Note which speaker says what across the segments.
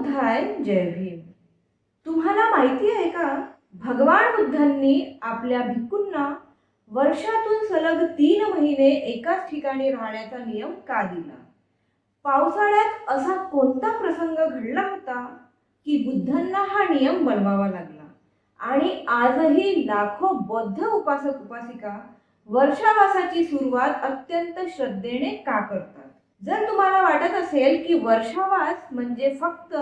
Speaker 1: बुद्धाय जय भीम। तुम्हाला माहिती आहे का, भगवान बुद्धांनी आपल्या भिक्खूंना वर्षातून सलग 3 महिने एकाच ठिकाणी राहण्याचा नियम का दिला? पावसाळ्यात असा कोणता प्रसंग घडला होता की बुद्धांना हा नियम बनवावा लागला? आणि आजही लाखो बौद्ध उपासक उपासिका वर्षावासाची सुरुवात अत्यंत श्रद्धेने का करतात? जर तुम्हाला वाटत असेल की वर्षावास म्हणजे फक्त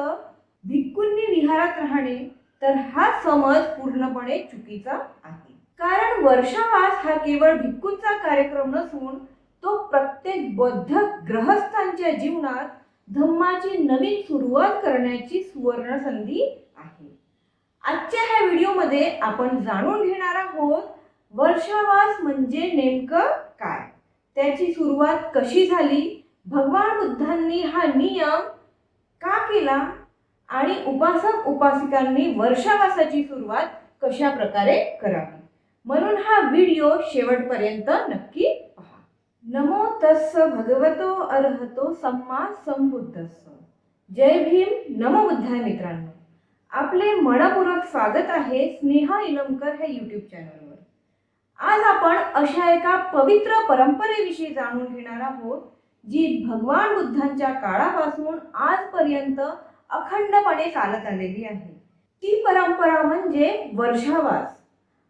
Speaker 1: भिक्खूंनी विहारात राहणे, तर हा समज पूर्णपणे चुकीचा आहे. कारण वर्षावास हा केवळ भिक्खूंचा कार्यक्रम नसून तो प्रत्येक बौद्ध गृहस्थांच्या जीवनात धम्माची नवीन सुरुवात करण्याची सुवर्ण संधी आहे. आजच्या ह्या व्हिडिओमध्ये आपण जाणून घेणार आहोत वर्षावास म्हणजे नेमकं काय, त्याची सुरुवात कशी झाली, भगवान बुद्धांनी हा नियम का केला आणि उपासक उपासिकांनी वर्षावासाची सुरुवात कशा प्रकारे करावी. म्हणून हा व्हिडिओ शेवटपर्यंत नक्की पहा. नमो तस्स भगवतो अरहतो सम्मा संबुद्धस्स. जय भीम. नमो बुद्धाय मित्रांनो, आपले मनपूर्वक स्वागत आहे स्नेहा इलमकर ह्या यूट्यूब चॅनलवर. आज आपण अशा एका पवित्र परंपरेविषयी जाणून घेणार आहोत जी भगवान बुद्धांच्या काळापासून आजपर्यंत अखंडपणे चालत आलेली आहे. ती परंपरा म्हणजे वर्षावास.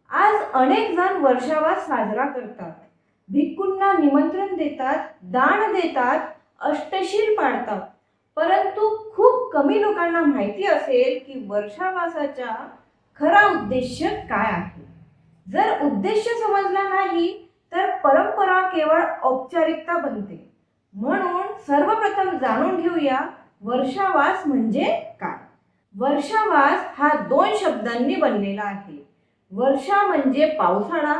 Speaker 1: आज अनेक जण वर्षावास साजरा करतात, भिक्खूंना निमंत्रण देतात, दान देतात, अष्टशील पाळतात. परंतु खूप कमी लोकांना माहिती असेल की वर्षावासाचा खरा उद्देश काय आहे. जर उद्देश समजला नाही तर परंपरा केवळ औपचारिकता बनते. म्हणून सर्वप्रथम जाणून घेऊया वर्षावास म्हणजे काय. वर्षावास हा 2 शब्दांनी बनलेला आहे. वर्षा म्हणजे पावसाळा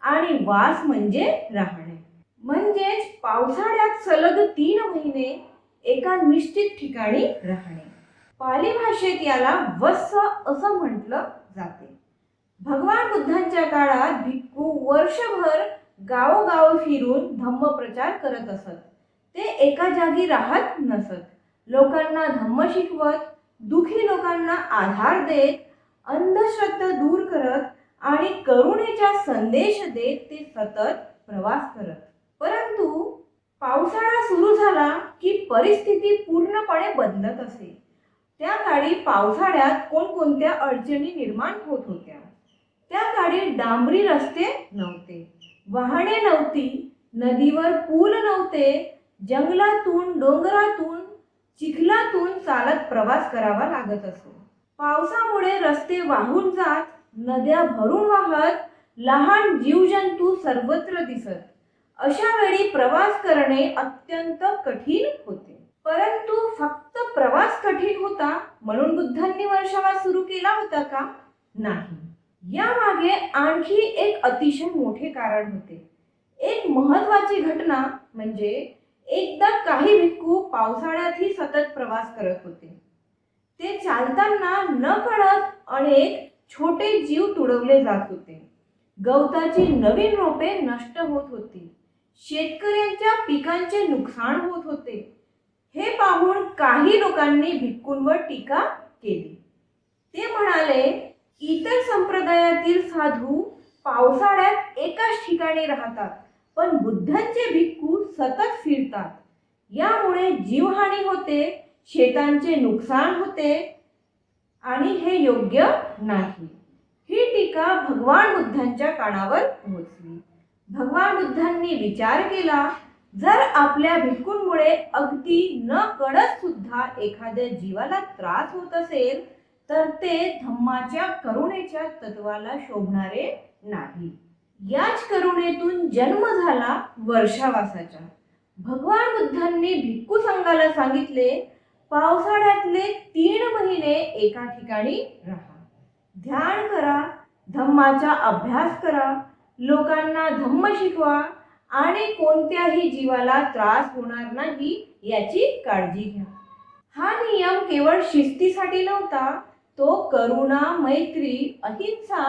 Speaker 1: आणि वास म्हणजे राहणे. म्हणजेच पावसाळ्यात सलग 3 महिने एका निश्चित ठिकाणी राहणे. पाली भाषेत याला वस्स असं म्हटलं जाते. भगवान बुद्धांच्या काळात भिक्खू वर्षभर गावोगाव फिरून धम्मप्रचार करत असत. ते एका जागी राहत नसत. लोकांना धम्म शिकवत, दुखी लोकांना आधार देत, अंधश्रद्धा दूर करत आणि करुणेचा संदेश देत ते सतत प्रवास करत. परंतु पावसाळा सुरू झाला की परिस्थिती पूर्णपणे बदलत असे. त्या काळी पावसाळ्यात कोणकोणत्या अडचणी निर्माण होत होत्या. त्या काळी डांबरी रस्ते नव्हते, वाहने नव्हती, नदीवर पूल नव्हते, जंगलातून डोंगरातून चिखलातून चालत प्रवास करावा लागत असो. पावसामुळे रस्ते वाहून जात, नद्या भरून वाहत, लहान जीवजंतू सर्वत्र दिसत. अशा वेळी प्रवास करणे अत्यंत कठीण होते. परंतु फक्त प्रवास कठीण होता म्हणून बुद्धांनी वर्षावास सुरू केला होता का? नाही. यामागे आणखी एक अतिशय मोठे कारण होते. एक महत्त्वाची घटना म्हणजे एकदा काही भिक्खू पावसाळ्यातही सतत प्रवास करत होते. ते चालताना नकळत अनेक छोटे जीव तुडवले जात होते. गवताची नवीन रोपे नष्ट होत होती. शेतकऱ्यांच्या पिकांचे नुकसान होत होते. हे पाहून काही लोकांनी भिक्खूंवर टीका केली. ते म्हणाले, इतर संप्रदायातील साधू पावसाळ्यात एकाच ठिकाणी राहतात, पण बुद्धांचे भिक्खू सतत फिरतात. यामुळे जीवहानी होते, शेतांचे नुकसान होते आणि हे योग्य नाही. ही टीका भगवान बुद्धांच्या कानावर पोहोचली. भगवान बुद्धांनी विचार केला, जर आपल्या भिक्खूंमुळे अगदी न कळत सुद्धा एखाद्या जीवाला त्रास होत असेल तर ते धम्माच्या करुणेच्या तत्वाला शोभणारे नाही. याच करुणेतून जन्म झाला वर्षावासाचा. भगवान बुद्धांनी भिक्खू संघाला सांगितले, पावसाळ्यातले 3 महिने एका ठिकाणी राहा, ध्यान करा, धम्माचा अभ्यास करा, लोकांना धम्म शिकवा आणि कोणत्याही जीवाला त्रास होणार नाही याची काळजी घ्या. हा नियम केवळ शिस्तीसाठी नव्हता, तो करुणा, मैत्री, अहिंसा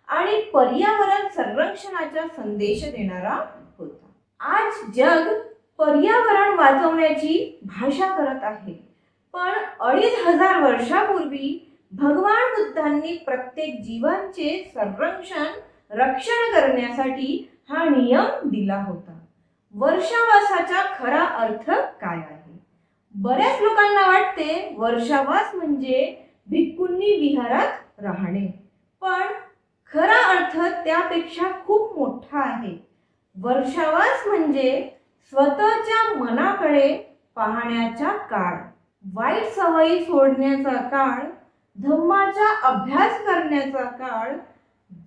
Speaker 1: आणि पर्यावरण संरक्षणाचा संदेश देणारा होता. आज जग पर्यावरण वाचवण्याची भाषा करत आहे, पण 2500 वर्षापूर्वी भगवान बुद्धांनी प्रत्येक जीवांचे रक्षण करण्यासाठी हा नियम दिला होता. वर्षावासाचा खरा अर्थ काय आहे? बऱ्याच लोकांना वाटते वर्षावास म्हणजे भिक्खूंनी विहारात राहणे, पण खरा अर्थ त्यापेक्षा खूप मोठा आहे. वर्षावास म्हणजे स्वतःच्या मनाकडे पाहण्याचा काळ, वाईट सवयी सोडण्याचा काळ, धम्माचा अभ्यास करण्याचा काळ,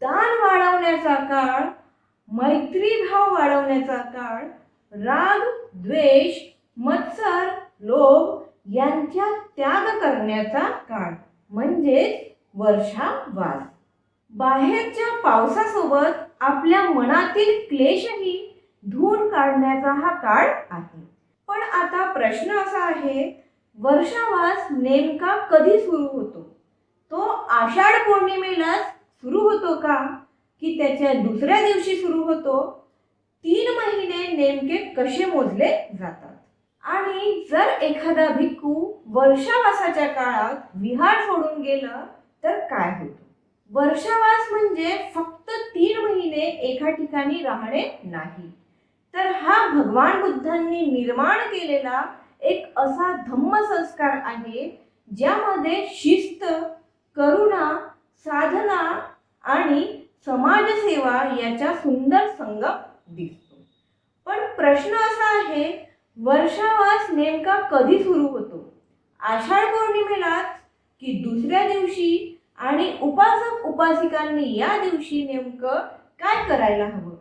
Speaker 1: दान वाढवण्याचा काळ, मैत्रीभाव वाढवण्याचा काळ, राग, द्वेष, मत्सर, लोभ यांचा त्याग करण्याचा काळ म्हणजेच वर्षावास. बाहेरच्या पावसासोबत आपल्या मनातील क्लेशही धुवून काढण्याचा हा काळ आहे. पण आता प्रश्न असा आहे, वर्षावास नेमका कधी सुरू होतो? तो आषाढ पौर्णिमेलाच सुरू होतो का, की त्याच्या दुसऱ्या दिवशी सुरू होतो? 3 महिने नेमके कसे मोजले जातात? आणि जर एखादा भिक्खू वर्षावासाच्या काळात विहार सोडून गेला तर काय होतं? वर्षावास म्हणजे फक्त 3 महिने एका ठिकाणी राहणे नाही, तर हा भगवान बुद्धांनी निर्माण केलेला एक असा धम्मसंस्कार आहे ज्यामध्ये शिस्त, करुणा, साधना आणि समाजसेवा याचा सुंदर संगम दिसतो. पण प्रश्न असा आहे, वर्षावास नेमका कधी सुरू होतो? आषाढ पौर्णिमेलाच की दुसऱ्या दिवशी? आणि उपासक उपासिकांनी या दिवशी नेमकं काय करायला हवं?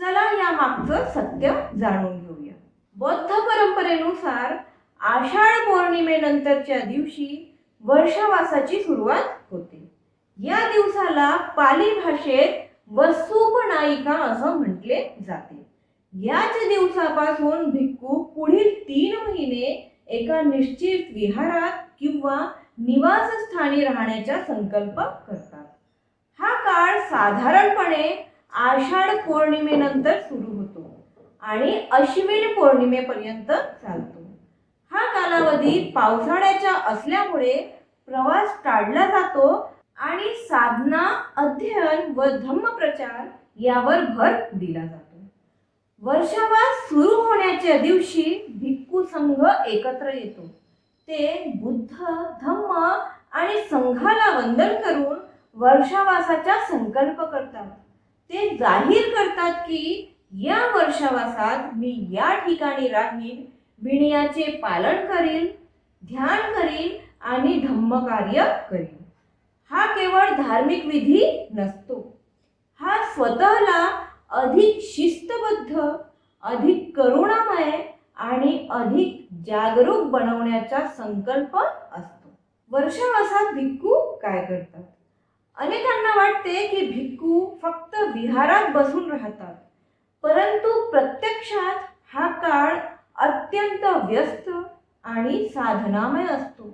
Speaker 1: चला या मागचं सत्य जाणून घेऊया. बौद्ध परंपरेनुसार आषाढ पौर्णिमेनंतरच्या दिवशी वर्षावासाची सुरुवात होते. या दिवसाला पाली भाषेत वस्सुपनायिका असं म्हटले जाते. याच दिवसापासून भिक्खू पुढील 3 महिने एका निश्चित विहारात किंवा निवासस्थानी राहण्याचा संकल्प करतात. हा काळ साधारणपणे आषाढ पौर्णिमेनंतर सुरू होतो आणि अश्विन पौर्णिमेपर्यंत चालतो. हा कालावधी पावसाळ्याचा असल्यामुळे प्रवास टाळला जातो आणि साधना, अध्ययन व धम्मप्रचार यावर भर दिला जातो. वर्षावास सुरू होण्याच्या दिवशी भिक्खू संघ एकत्र येतो. ते बुद्ध, धम्म आणि संघाला वंदन करून वर्षावासाचा संकल्प करतात. ते जाहीर करतात की या वर्षावासात मी या ठिकाणी राहीन, विनयाचे पालन करीन, ध्यान करीन आणि धम्मकार्य करीन. हा केवळ धार्मिक विधी नसतो, हा स्वतःला अधिक शिस्तबद्ध, अधिक करुणामय आणि अधिक जागरूक बनवण्याचा संकल्प असतो. वर्षावासात भिक्खू काय करतात? अनेकांना वाटते की भिक्खू फक्त विहारात बसून राहतात, परंतु प्रत्यक्षात हा काळ अत्यंत व्यस्त आणि साधनामय असतो.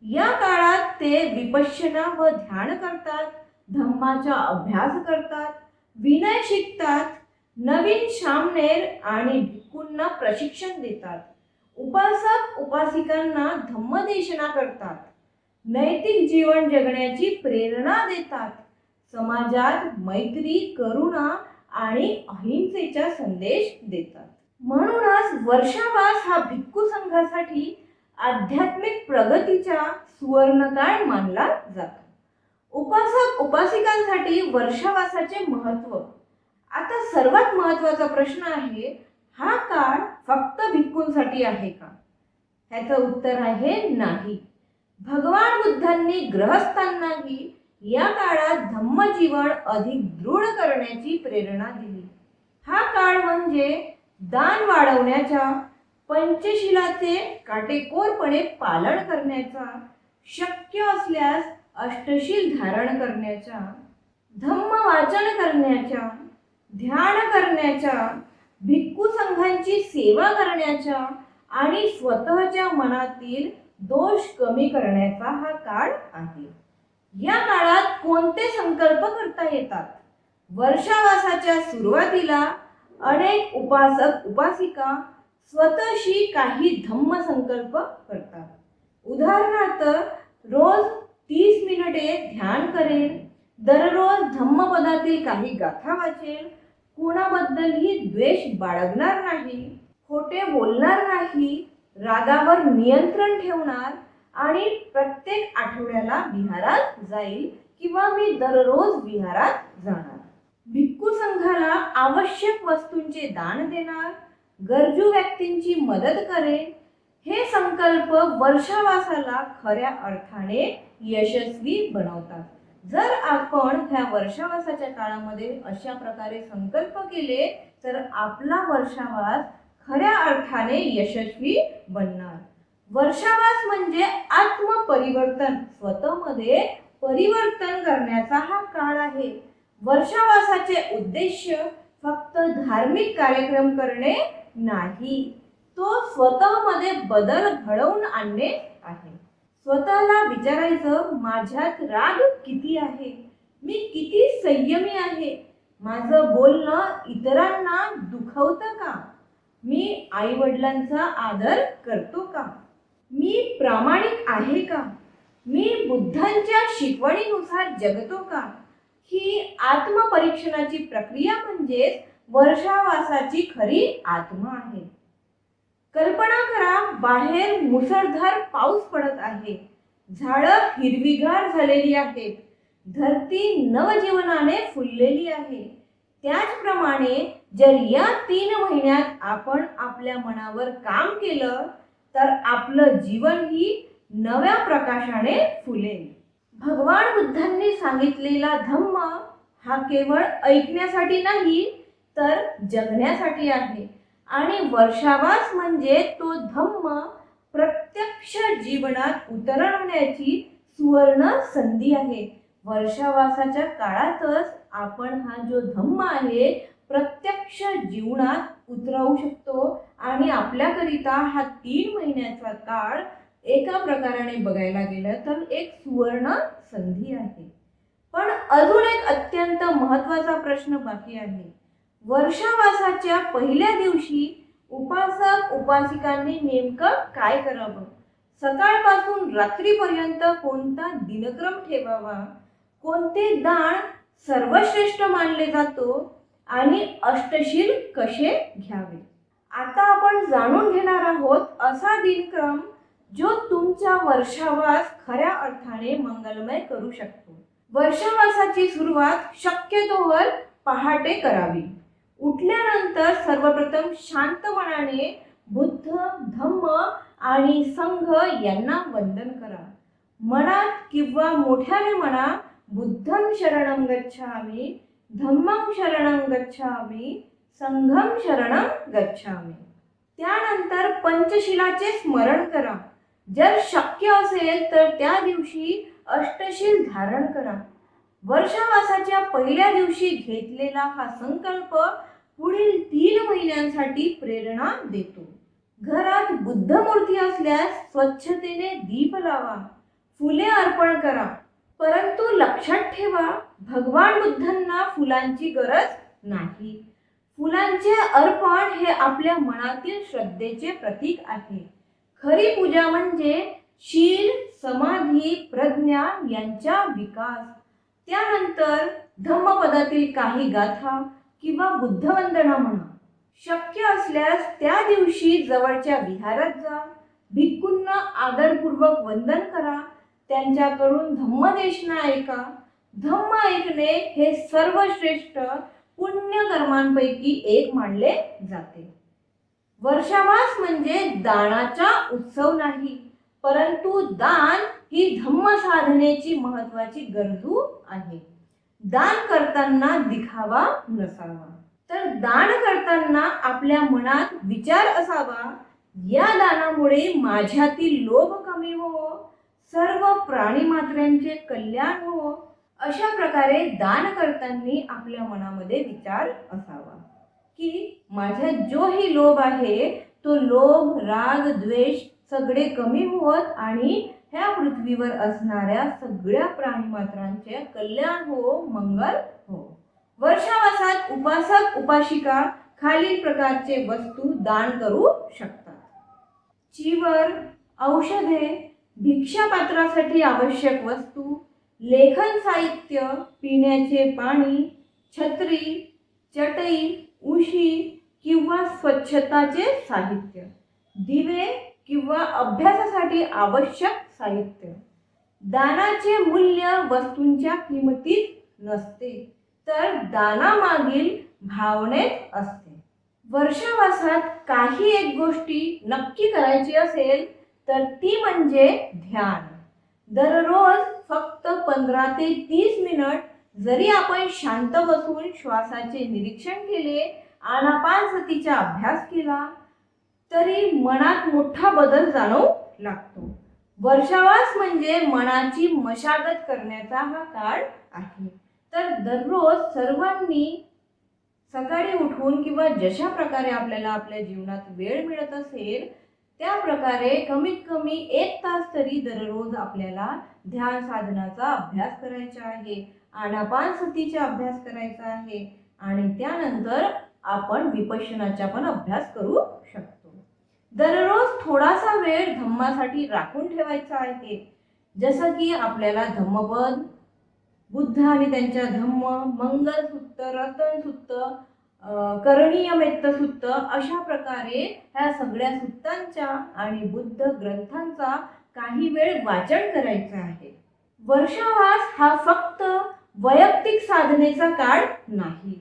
Speaker 1: या काळात ते विपश्यना व ध्यान करतात, धम्माचा अभ्यास करतात, विनय शिकतात, नवीन सामनेर आणि भिक्खूंना प्रशिक्षण देतात, उपासक उपासिकांना धम्मदेशना करतात, नैतिक जीवन जगण्याची प्रेरणा देतात, समाजात मैत्री, करुणा आणि अहिंसेचा संदेश देतात. म्हणूनच वर्षावास हा भिक्खू संघासाठी आध्यात्मिक प्रगतीचा सुवर्णकाळ मानला जातो. उपासक उपासिकांसाठी वर्षावासाचे महत्त्व. आता सर्वात महत्त्वाचा प्रश्न आहे, हा काळ फक्त भिक्खूंसाठी आहे का? ह्याचं उत्तर आहे नाही. भगवान बुद्धांनी गृहस्थांनाही या काळात धम्मजीवन अधिक दृढ करण्याची प्रेरणा दिली. हा काळ म्हणजे दान वाढवण्याचा, पंचशीलाचे काटेकोरपणे पालन करण्याचा, शक्य असल्यास अष्टशील धारण करण्याचा, धम्म वाचन करण्याचा, ध्यान करण्याचा, भिक्खू संघांची सेवा करण्याचा आणि स्वतःच्या मनातील दोष कमी करण्याचा हा काळ आहे. या काळात कोणते संकल्प करता येतात? वर्षावासाच्या सुरुवातीला अनेक उपासक उपासिका स्वतःशी काही धम्म संकल्प करतात. उदाहरणार्थ, रोज 30 मिनिटे ध्यान करेल, दररोज धम्मपदातील काही गाथा वाचेल, कोणाबद्दलही द्वेष बाळगणार नाही, खोटे बोलणार नाही, रागावर नियंत्रण ठेवणार आणि प्रत्येक आठवड्याला विहारात जाईल किंवा मी दररोज विहारात जाणार. भिक्खू संघाला आवश्यक वस्तूंचे दान देणार, गरजू व्यक्तींची मदत करेन. हे संकल्प वर्षावासाला खऱ्या अर्थाने यशस्वी बनवतात. जर आपण ह्या वर्षावासाच्या काळामध्ये अशा प्रकारे संकल्प केले तर आपला वर्षावास खऱ्या अर्थाने यशस्वी बनणार. वर्षावास म्हणजे आत्मपरिवर्तन, स्वतःमध्ये परिवर्तन करण्याचा हा काळ आहे. वर्षावासाचे उद्देश फक्त धार्मिक कार्यक्रम करणे नाही, तो स्वतःमध्ये बदल घडवून आणणे आहे. स्वतःला विचारायचं, माझ्यात राग किती आहे, मी किती संयमी आहे, माझं बोलणं इतरांना दुखवतं का, मी आई वडिलांचा आदर करतो का, मी प्रामाणिक आहे का, मी बुद्धांच्या शिकवणीनुसार जगतो का. ही आत्मपरीक्षणाची प्रक्रिया म्हणजेच वर्षावासाची खरी आत्मा आहे. कल्पना करा, बाहेर मुसळधार पाऊस पडत आहे, झाडं हिरवीगार झालेली आहेत, धरती नवजीवनाने फुललेली आहे. त्याचप्रमाणे जर या 3 महिन्यात आपण आपल्या मनावर काम केलं तर आपलं जीवनही नव्या प्रकाशाने फुलेल. भगवान बुद्धांनी सांगितलेला धम्म हा केवळ ऐकण्यासाठी नाही तर जगण्यासाठी आहे आणि वर्षावास म्हणजे तो धम्म प्रत्यक्ष जीवनात उतरवण्याची सुवर्ण संधी आहे. वर्षावासाच्या काळातच आपण हा जो धम्म आहे प्रत्यक्ष जीवनात उतरवू शकतो आणि आपल्याकरिता हा 3 महिन्याचा काळ एका प्रकाराने बघायला गेलं तर एक सुवर्ण संधी आहे. पण अजून एक अत्यंत महत्त्वाचा प्रश्न बाकी आहे. वर्षावासाच्या पहिल्या दिवशी उपासक उपासिकांनी नेमकं काय करावं? सकाळपासून रात्रीपर्यंत कोणता दिनक्रम ठेवावा? कोणते दान सर्वश्रेष्ठ मानले जातो आणि अष्टशील कसे घ्यावे? आता आपण जाणून घेणार आहोत असा दिनक्रम जो तुमचा वर्षावास खऱ्या अर्थाने मंगलमय करू शकतो. वर्षावासाची सुरुवात शक्यतोवर पहाटे करावी. उठल्यानंतर सर्वप्रथम शांत मनाने बुद्ध, धम्म आणि संघ यांना वंदन करा. मनात किंवा मोठ्याने म्हणा, बुद्धं शरणं गच्छामि, धम्मं शरणं गच्छामि, संघं शरणं गच्छामि. त्यानंतर पंचशिलाचे स्मरण करा. जर शक्य असेल तर त्या दिवशी अष्टशील धारण करा. वर्षावासाच्या पहिल्या दिवशी घेतलेला हा संकल्प पुढील 3 महिन्यांसाठी प्रेरणा देतो. घरात बुद्धमूर्ती असल्यास स्वच्छतेने दीप लावा, फुले अर्पण करा. परंतु लक्षात ठेवा, भगवान बुद्धांना फुलांची गरज नाही. फुलांचे अर्पण हे आपल्या मनातील श्रद्धेचे प्रतीक आहे. खरी पूजा म्हणजे शील, समाधी, प्रज्ञा यांचा विकास. त्यानंतर धम्मपदातील काही गाथा किंवा बुद्धवंदना म्हणा. शक्य असल्यास त्या दिवशी जवळच्या विहारात जा. भिक्खूंना आदरपूर्वक वंदन करा. त्यांच्याकडून धम्मदेशना ऐका. धम्म ऐकणे हे सर्वश्रेष्ठ पुण्यकर्मांपैकी एक मानले जाते. वर्षावास म्हणजे दानाचा उत्सव नाही, परंतु दान ही धम्म साधनेची महत्वाची गरजू आहे. दान करताना दिखावा नसावा, तर दान करताना आपल्या मनात विचार असावा, या दानामुळे माझ्यातील लोभ कमी हो, सर्व प्राणीमात्रांचे कल्याण हो. अशा प्रकारे दान करताना आपल्या मनामध्ये विचार असावा की माझ्यात जोही लोभ आहे तो लोभ, राग, द्वेष सगळे कमी होत आणि ह्या पृथ्वीवर असणाऱ्या सगळ्या प्राणीमात्रांचे कल्याण हो, मंगल हो. वर्षावासात उपासक उपासिका खालील प्रकारचे वस्तू दान करू शकतात. चिवर, औषधे, भिक्षापात्रासाठी आवश्यक वस्तू, लेखन साहित्य, पिण्याचे पाणी, छत्री, चटई, उशी किंवा स्वच्छताचे साहित्य, दिवे किंवा अभ्यासासाठी आवश्यक साहित्य. दानाचे मूल्य वस्तूंच्या किमतीत नसते, तर दानामागील भावनेत असते. वर्षावासात काही एक गोष्टी नक्की करायची असेल तर ती म्हणजे ध्यान. दररोज फक्त 15 ते 30 मिनिट जरी आपण शांत बसून श्वासाचे निरीक्षण केले, आनापानसतीचा अभ्यास केला, तरी मनात मोठा बदल जाणवू लागतो. वर्षावास म्हणजे मनाची मशागत करण्याचा हा काळ आहे. तर दररोज सर्वांनी सकाळी उठून किंवा जशा प्रकारे आपल्याला आपल्या जीवनात वेळ मिळत असेल त्या प्रकारे कमीत कमी 1 तास तरी दररोज आपल्याला ध्यान साधनाचा अभ्यास करायचा आहे, आनापानसतीचा अभ्यास करायचा आहे आणि त्यानंतर आपण विपश्यनाचा पण अभ्यास करू शकतो. दररोज थोडासा वेळ धम्मासाठी राखून ठेवायचा आहे. जसं की आपल्याला धम्मपद, बुद्ध आणि त्यांच्या धम्म, मंगलसूत्र, रतनसूत्र, करणीयमेत्त सूत्र अशा प्रकारे ह्या सगळ्या सूत्रांच्या आणि बुद्ध ग्रंथांचा काही वेळ वाचन करायचं आहे. वर्षावास हा फक्त वैयक्तिक साधनेचा काळ नाही,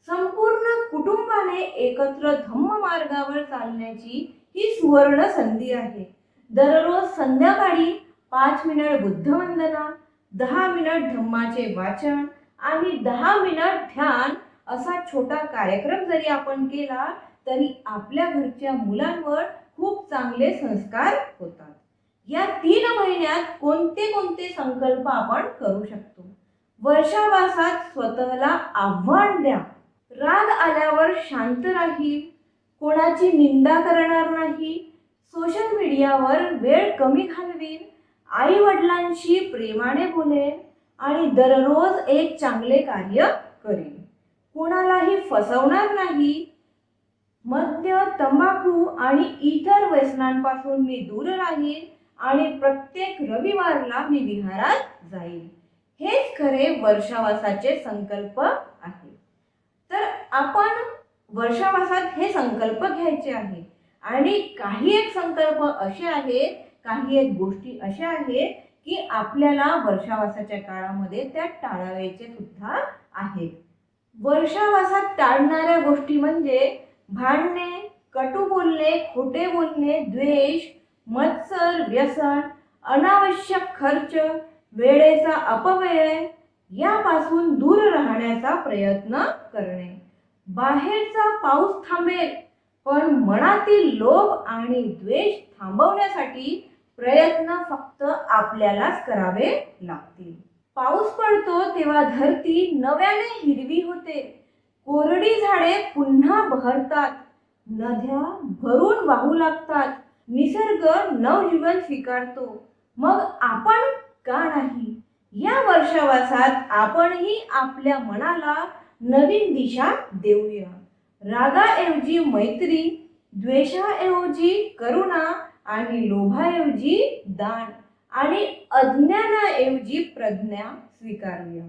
Speaker 1: संपूर्ण कुटुंबाने एकत्र धम्म मार्गावर चालण्याची ही सुवर्ण संधी आहे. दररोज संध्याकाळी 5 मिनिट बुद्धवंदना, 10 मिनिट धम्माचे वाचन आणि 10 मिनिट ध्यान असा छोटा कार्यक्रम जरी आपण केला तरी आपल्या घरच्या मुलांवर खूप चांगले संस्कार होतात. या 3 महिन्यात कोणते कोणते संकल्प आपण करू शकतो? वर्षावासात स्वतःला आव्हान द्या. राग आल्यावर शांत राहील, कोणाची निंदा करणार नाही, सोशल मीडियावर वेळ कमी घालवीन, आई वडिलांशी प्रेमाने बोलेन आणि दररोज एक चांगले कार्य करेन, कोणालाही फसवणार नाही, मद्य, तंबाखू आणि इतर व्यसनांपासून मी दूर राहील आणि प्रत्येक रविवारला मी विहारात जाईल. हेच खरे वर्षावासाचे संकल्प आहे. तर आपण वर्षावासात हे संकल्प घ्यायचे आहे आणि काही एक संकल्प असे आहेत, काही एक गोष्टी अशा आहेत की आपल्याला वर्षावासाच्या काळामध्ये त्या टाळायचे सुद्धा आहेत. वर्षावासात टाळणाऱ्या गोष्टी म्हणजे भांडणे, कटू बोलणे, खोटे बोलणे, द्वेष, मत्सर, व्यसन, अनावश्यक खर्च, वेळेचा अपव्यय यापासून दूर राहण्याचा प्रयत्न करणे. बाहेरचा पाऊस थांबेल पण मनातील लोभ आणि द्वेष थांबवण्यासाठी प्रयत्न फक्त आपल्यालाच करावे लागतील. पाऊस पडतो तेव्हा धरती नव्याने हिरवी होते, कोरडी झाडे पुन्हा बहरतात, नद्या भरून वाहू लागतात, निसर्ग नवजीवन स्वीकारतो. मग आपण का नाही? या वर्षावासात आपणही आपल्या मनाला नवीन दिशा देऊया. रागाऐवजी मैत्री, द्वेषाऐवजी करुणा आणि लोभाऐवजी दान आणि अज्ञानाऐवजी प्रज्ञा स्वीकारूया.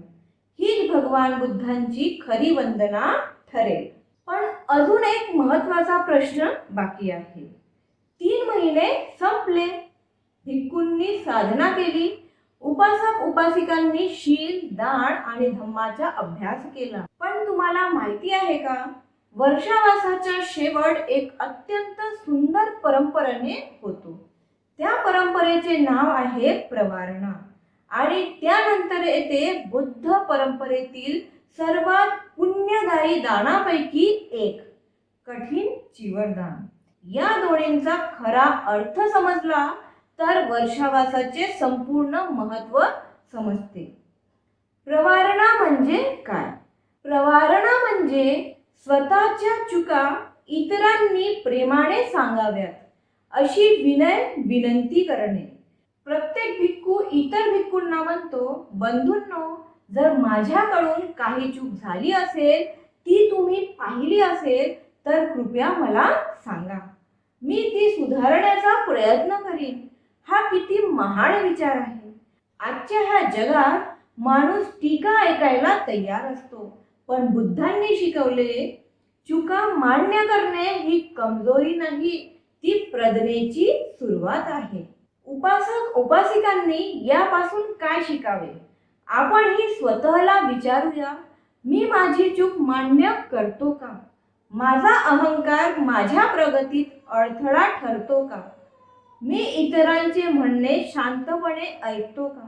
Speaker 1: हीच भगवान बुद्धांची खरी वंदना ठरेल. पण अजून एक महत्त्वाचा प्रश्न बाकी आहे. 3 महिने संपले, भिक्खूंनी साधना केली, उपासक उपासिकांनी शील, दान आणि धम्माचा अभ्यास केला. पण तुम्हाला माहिती आहे का, वर्षावासाचा शेवट एक अत्यंत सुंदर परंपरेने होतो. त्या परंपरेचे नाव आहे प्रवारणा आणि त्यानंतर येते बुद्ध परंपरेतील सर्वात पुण्यदायी दानापैकी एक, कठीण चिवरदान. या दोन्हींचा खरा अर्थ समजला तर वर्षावासाचे संपूर्ण महत्त्व समजते. प्रवारणा म्हणजे काय? प्रवारणा म्हणजे स्वतःच्या चुका इतरांनी प्रेमाने सांगाव्यात अशी विनंती करणे. प्रत्येक भिक्खू इतर भिक्खूंना म्हणतो, बंधूंनो, जर माझ्याकडून काही चूक झाली असेल, ती तुम्ही पाहिली असेल तर कृपया मला सांगा, मी ती सुधारण्याचा प्रयत्न करीन. हा किती महान विचार आहे. आजच्या ह्या जगात माणूस टीका ऐकायला तयार असतो, पण बुद्धांनी शिकवले चुका मान्य करणे ही कमजोरी नाही, ती प्रज्ञेची सुरुवात आहे. उपासक उपासिकांनी यापासून काय शिकावे? आपणही स्वतःला विचारूया, मी माझी चूक मान्य करतो का? माझा अहंकार माझ्या प्रगतीत अडथळा ठरतो का? मी इतरांचे म्हणणे शांतपणे ऐकतो का?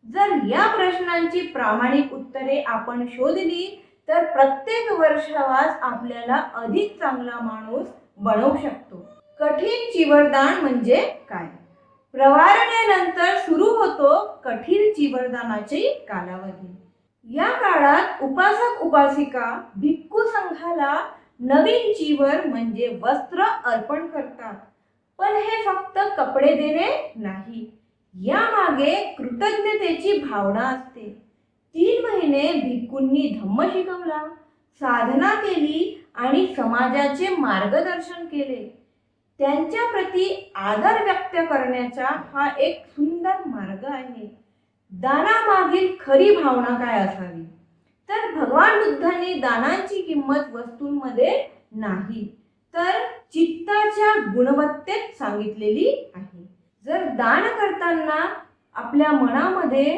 Speaker 1: जर या प्रश्नांची प्रामाणिक उत्तरे आपण शोधली तर प्रत्येक वर्षावास आपल्याला अधिक चांगला माणूस बनवू शकतो. कठीण चिवरदान म्हणजे काय? प्रवारणेनंतर सुरू होतो कठीण चिवरदानाची कालावधी. या काळात उपासक उपासिका भिक्खू संघाला नवीन चिवर म्हणजे वस्त्र अर्पण करतात. पण हे फक्त कपडे देणे नाही, यामागे कृतज्ञतेची भावना असते. 3 महिने भिक्खूंनी धम्म शिकवला, साधना केली आणि समाजाचे मार्गदर्शन केले. त्यांच्या प्रती आदर व्यक्त करण्याचा हा एक सुंदर मार्ग आहे. दानामागील खरी भावना काय असावी? तर भगवान बुद्धांनी दानाची किंमत वस्तूंमध्ये नाही, तर चित्ताच्या गुणवत्तेत सांगितलेली आहे. जर दान करताना आपल्या मनामध्ये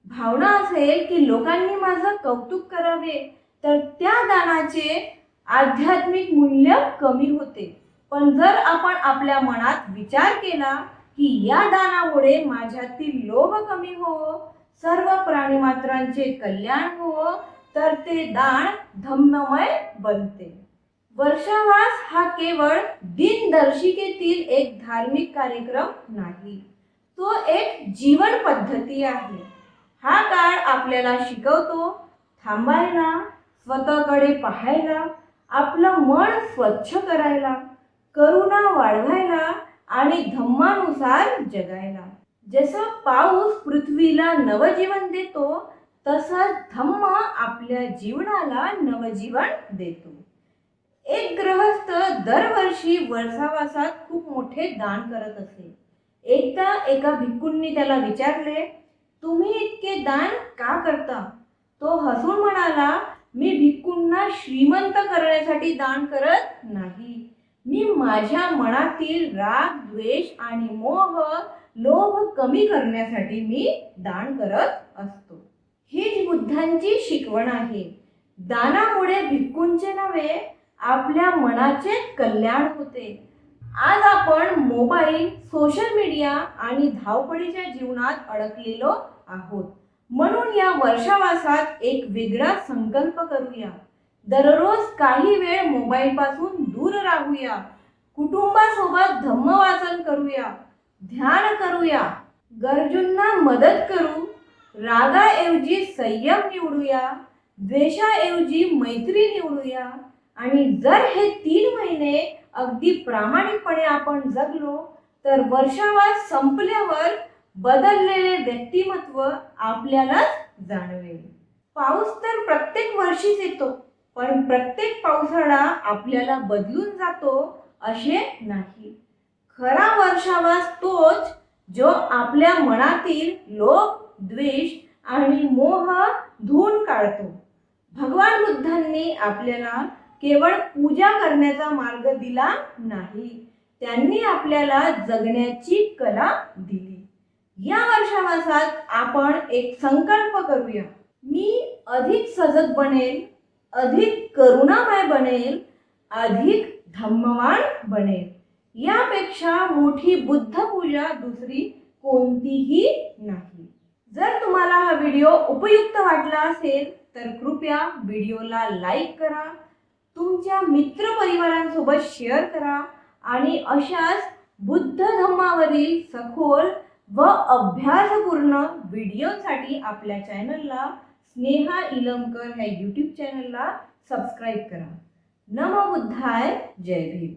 Speaker 1: भावना असेल की लोकांनी माझं कौतुक करावे, तर त्या दानाचे आध्यात्मिक मूल्य कमी होते. पण जर आपण आपल्या मनात विचार केला की या दानामुळे माझ्यातील लोभ कमी होवो, सर्व प्राणीमात्रांचे कल्याण होवो, तर ते दान धम्ममय बनते. वर्षावास हा केवळ दिनदर्शिकेतील एक धार्मिक कार्यक्रम नाही, तो एक जीवन पद्धती आहे. हा काळ आपल्याला शिकवतो थांबायला, स्वतःकडे पाहायला, आपलं मन स्वच्छ करायला, करुणा वाढवायला आणि धम्मानुसार जगायला. जसा पाऊस पृथ्वीला नवजीवन देतो, तसंच धम्म आपल्या जीवनाला नवजीवन देतो. एक गृहस्थ दरवर्षी वर्षावासात खूप मोठे दान करत असे. एकदा एका भिक्खूंनी त्याला विचारले, तुम्ही इतके दान का करता? तो हसून म्हणाला, मी भिक्खूंना श्रीमंत करण्यासाठी दान करत नाही. मी माझ्या मनातील राग, द्वेष आणि मोह, लोभ कमी करण्यासाठी मी दान करत असतो. हीच बुद्धांची शिकवण आहे. दानामुळे भिक्खूंचे नव्हे, आपल्या मनाचे कल्याण होते. आज आपण मोबाईल, सोशल मीडिया आणि धावपळीच्या जीवनात अडकलेलो आहोत. म्हणून या वर्षावासात एक वेगळा संकल्प करूया. दररोज काही वेळ मोबाईल पासून दूर राहूया. कुटुंबासोबत धम्म वाचन करूया, ध्यान करूया, गरजूंना मदत करू, रागाऐवजी संयम निवडूया, द्वेषाऐवजी मैत्री निवडूया. आणि जर हे 3 महिने अगदी प्रामाणिकपणे आपण जगलो, तर वर्षावास संपल्यावर बदललेले व्यक्तिमत्व आपल्यालाच जाणवेल. पाऊस तर प्रत्येक वर्षीच येतो, पण प्रत्येक पावसाळा आपल्याला बदलून जातो असे नाही. खरा वर्षावास तोच जो आपल्या मनातील लोभ, द्वेष आणि मोह धुवून काढतो. भगवान बुद्धांनी आपल्याला केवळ पूजा करण्याचा मार्ग दिला नाही, त्यांनी आपल्याला जगण्याची कला दिली. या वर्षावासात आपण एक संकल्प करूया. मी अधिक सजग बनेल, अधिक करुणामय बनेल, अधिक धम्मवान बनेल. यापेक्षा मोठी बुद्ध पूजा दुसरी कोणतीही नाही. जर तुम्हाला हा व्हिडिओ उपयुक्त वाटला असेल तर कृपया व्हिडिओला लाईक करा, तुमच्या मित्रपरिवारांसोबत शेअर करा आणि अशाच बुद्ध धम्मावरील सखोल व अभ्यासपूर्ण व्हिडिओसाठी आपल्या चॅनलला स्नेहा इलमकर ह्या यूट्यूब चॅनलला सबस्क्राईब करा. नमो बुद्धाय. जय भीम.